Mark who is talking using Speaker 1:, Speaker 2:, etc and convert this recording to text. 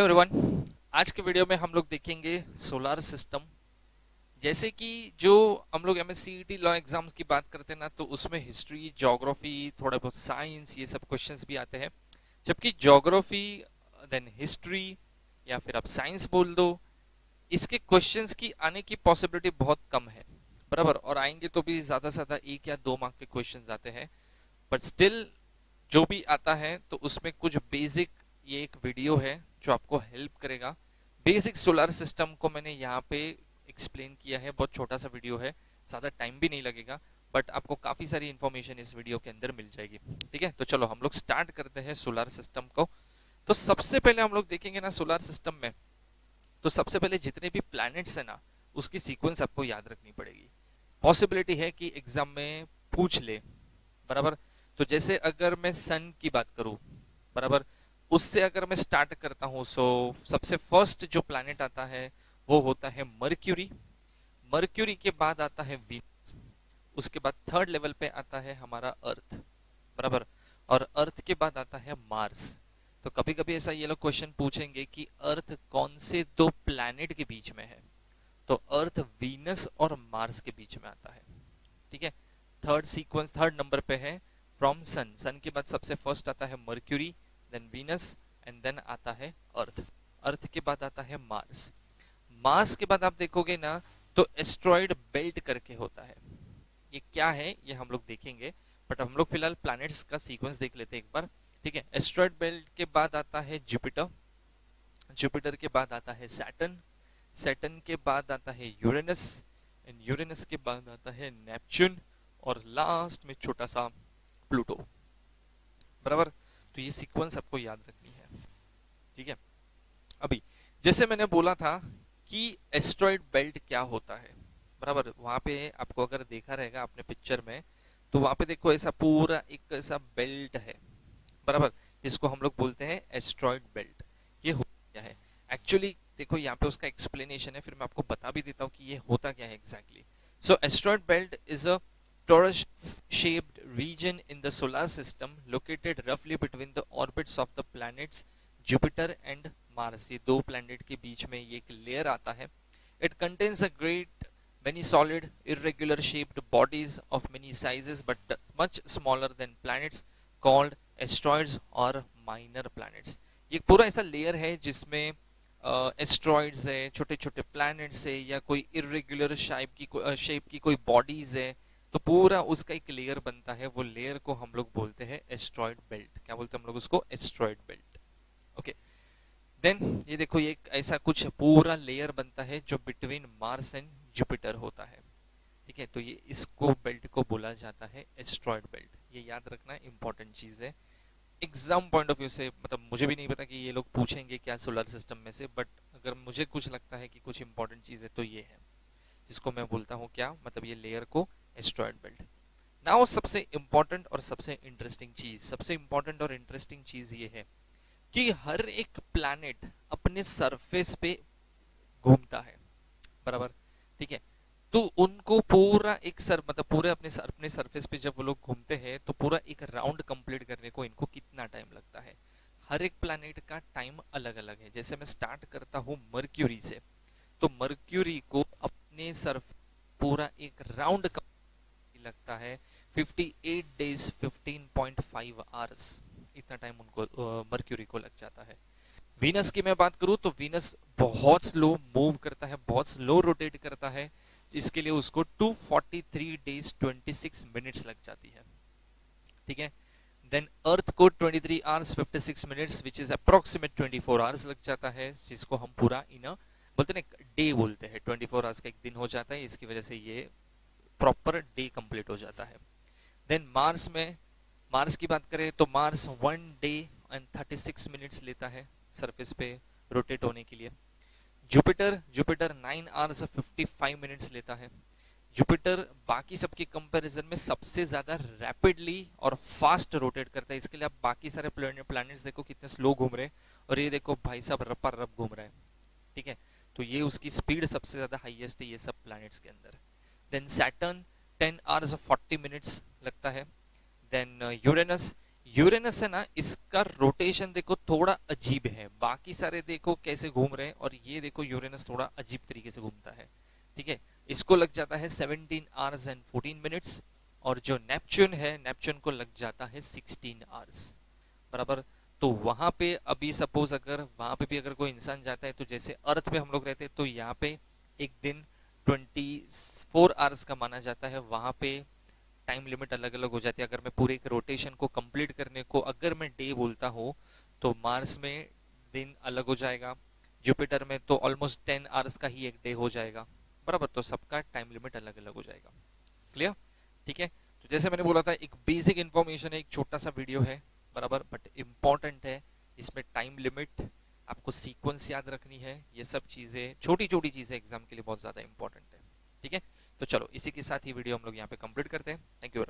Speaker 1: Hello everyone. आज के video में हम लोग देखेंगे सोलार सिस्टम। जैसे कि जो हम लोग एमएससीईटी लॉ एग्जाम्स की बात करते हैं ना, तो उसमें हिस्ट्री, ज्योग्राफी, थोड़ा बहुत साइंस, ये सब क्वेश्चंस भी आते हैं। जबकि ज्योग्राफी, देन हिस्ट्री, या फिर आप साइंस बोल दो, इसके क्वेश्चंस की आने की पॉसिबिलिटी बहुत कम है, बराबर। और आएंगे तो भी ज्यादा से ज्यादा 1 या 2 मार्क के क्वेश्चंस आते हैं। बट स्टिल जो भी आता है तो उसमें कुछ बेसिक, ये एक वीडियो है जो आपको हेल्प करेगा। बेसिक सोलर सिस्टम को मैंने यहाँ पे एक्सप्लेन किया है, बहुत छोटा सा वीडियो है, ज़्यादा टाइम भी नहीं लगेगा, बट आपको काफ़ी सारी इंफॉर्मेशन इस वीडियो के अंदर मिल जाएगी। ठीक है, तो चलो हम लोग स्टार्ट करते हैं सोलर सिस्टम को। तो सबसे पहले हम लोग देखेंगे ना सोलर सिस्टम में, तो सबसे पहले जितने भी प्लैनेट्स है ना, उसकी सीक्वेंस आपको याद रखनी पड़ेगी। पॉसिबिलिटी है कि एग्जाम में पूछ ले, बराबर। तो जैसे अगर मैं सन की बात करूं, बराबर, उससे अगर मैं स्टार्ट करता हूं, सो सबसे फर्स्ट जो प्लैनेट आता है वो होता है मर्क्यूरी। मर्क्यूरी के बाद आता है वीनस। उसके बाद थर्ड लेवल पे आता है हमारा अर्थ, बराबर। और अर्थ के बाद आता है मार्स। तो कभी कभी ऐसा ये लोग क्वेश्चन पूछेंगे कि अर्थ कौन से 2 प्लैनेट के बीच में है, तो अर्थ वीनस और मार्स के बीच में आता है। ठीक है, थर्ड सीक्वेंस, थर्ड नंबर पे है फ्रॉम सन। सन के बाद सबसे फर्स्ट आता है Mercury, then Venus, and then आता है अर्थ। अर्थ के बाद आता है मार्स। मार्स के बाद आप देखोगे ना, तो एस्ट्रॉइड बेल्ट करके होता है। ये क्या है ये हम लोग देखेंगे, बट हम लोग फिलहाल प्लैनेट्स का सीक्वेंस देख लेते हैं एक बार। ठीक है, एस्ट्रॉइड बेल्ट के बाद आता है जुपिटर। जुपिटर के बाद आता है सैटर्न। सैटर्न के बाद आता है यूरेनस, एंड यूरेनस के बाद आता है नेपच्यून, और लास्ट में छोटा सा प्लूटो, बराबर। तो ये सीक्वेंस आपको याद रखनी है। ठीक है, अभी जैसे मैंने बोला था कि एस्ट्रॉइड बेल्ट क्या होता है, बराबर। वहां पे आपको अगर देखा रहेगा आपने पिक्चर में, तो वहां पे देखो ऐसा पूरा एक ऐसा बेल्ट है, बराबर, जिसको हम लोग बोलते हैं एस्ट्रॉइड बेल्ट। ये होता क्या है एक्चुअली, देखो यहाँ पे उसका एक्सप्लेनेशन है, फिर मैं आपको बता भी देता हूँ कि ये होता क्या है exactly. So asteroid belt is a torus shaped region in the solar system located roughly between the orbits of the planets Jupiter and Mars। ये 2 प्लैनेट के बीच में ये एक लेयर आता है। It contains a great many solid irregular shaped bodies of many sizes but much smaller than planets called asteroids or minor planets। ये पूरा ऐसा लेयर है जिसमें एस्ट्रॉइड्स है, छोटे छोटे प्लैनेट्स है, या कोई इरेगुलर शेप की कोई बॉडीज है, तो पूरा उसका एक लेयर बनता है। वो लेयर को हम लोग बोलते हैं एस्ट्रॉइड बेल्ट। क्या बोलते हैं हम लोग उसको? Asteroid belt. ओके, देन ये देखो, ये ऐसा कुछ पूरा लेयर बनता है जो बिटवीन मार्स एंड जुपिटर होता है। ठीक है, तो ये इसको बेल्ट को बोला जाता है एस्ट्रॉइड बेल्ट। ये याद रखना इंपॉर्टेंट चीज है एग्जाम पॉइंट ऑफ व्यू से। मतलब मुझे भी नहीं पता कि ये लोग पूछेंगे क्या सोलर सिस्टम में से, बट अगर मुझे कुछ लगता है कि कुछ इंपॉर्टेंट चीज है तो ये है, जिसको मैं बोलता हूँ क्या, मतलब ये लेयर को एस्ट्रॉइड बेल्ट। नाउ सबसे इंपॉर्टेंट और सबसे इंटरेस्टिंग चीज, सबसे इंपॉर्टेंट और इंटरेस्टिंग चीज ये है कि हर एक प्लैनेट अपने सरफेस पे घूमता है, बराबर। ठीक है, तो उनको पूरा एक मतलब पूरे अपने सरफेस पे जब वो लोग घूमते हैं, तो पूरा एक राउंड कंप्लीट करने को इनको कितना टाइम लगता है? हर एक प्लैनेट का टाइम अलग अलग है। जैसे मैं स्टार्ट करता हूँ मर्क्यूरी से, तो मर्क्यूरी को अपने सरफेस पूरा एक राउंड लगता है 58 डेज 15.5 आवर्स। इतना टाइम उनको मर्क्यूरी को लग जाता है। वीनस की मैं बात करूं, तो वीनस बहुत स्लो मूव करता है, बहुत स्लो रोटेट करता है। इसके लिए उसको 243 डेज 26 मिनट्स लग जाती है। ठीक है, देन अर्थ को 23 hours 56 minutes which is approximate 24 hours लग जाता है, जिसको हम पूरा इन बोलते हैं डे बोलते हैं। 24 आवर्स का एक दिन हो जाता है, इसकी वजह से ये प्रॉपर डे कंप्लीट हो जाता है। देन मार्स में, मार्स की बात करें तो मार्स 1 डे एंड 36 मिनट्स लेता है सरफेस पे रोटेट होने के लिए। जुपिटर, जुपिटर 9 आवर्स 55 मिनट्स लेता है। जुपिटर बाकी सबके कंपैरिजन में सबसे ज्यादा रैपिडली और फास्ट रोटेट करता है। इसके लिए आप बाकी सारे प्लैनेट्स देखो कितने स्लो घूम रहे हैं, और ये देखो भाई साहब रपा रप घूम रहे हैं। ठीक है, तो ये उसकी स्पीड सबसे ज्यादा हाईएस्ट है ये सब प्लैनेट्स के अंदर। देन सैटर्न 10 आवर्स 40 मिनट्स लगता है। देन यूरेनस, यूरेनस है ना, इसका रोटेशन देखो थोड़ा अजीब है, बाकी सारे देखो कैसे घूम रहे हैं और ये देखो यूरेनस थोड़ा अजीब तरीके से घूमता है। ठीक है, इसको लग जाता है 17 आवर्स एंड 14 मिनट्स, और जो नेपच्यून है, नेपच्यून को लग जाता है 16 आवर्स, बराबर। तो वहां पे अभी सपोज अगर वहां पे भी अगर कोई इंसान जाता है, तो जैसे अर्थ पे हम लोग रहते हैं तो यहाँ पे एक दिन 24 आवर्स का माना जाता है, वहां पे टाइम लिमिट अलग अलग हो जाती है। अगर मैं पूरे एक रोटेशन को कंप्लीट करने को अगर मैं डे बोलता हूँ, तो मार्स में दिन अलग हो जाएगा, जुपिटर में तो ऑलमोस्ट 10 आवर्स का ही एक डे हो जाएगा, बराबर। तो सबका टाइम लिमिट अलग अलग हो जाएगा। क्लियर? ठीक है, तो जैसे मैंने बोला था, एक बेसिक इंफॉर्मेशन है, एक छोटा सा वीडियो है, बराबर, बट इंपॉर्टेंट है। इसमें टाइम लिमिट, आपको सीक्वेंस याद रखनी है, ये सब चीजें, छोटी छोटी चीजें एग्जाम के लिए बहुत ज्यादा इंपॉर्टेंट है। ठीक है, तो चलो इसी के साथ ही वीडियो हम लोग यहाँ पे कंप्लीट करते हैं। Thank you.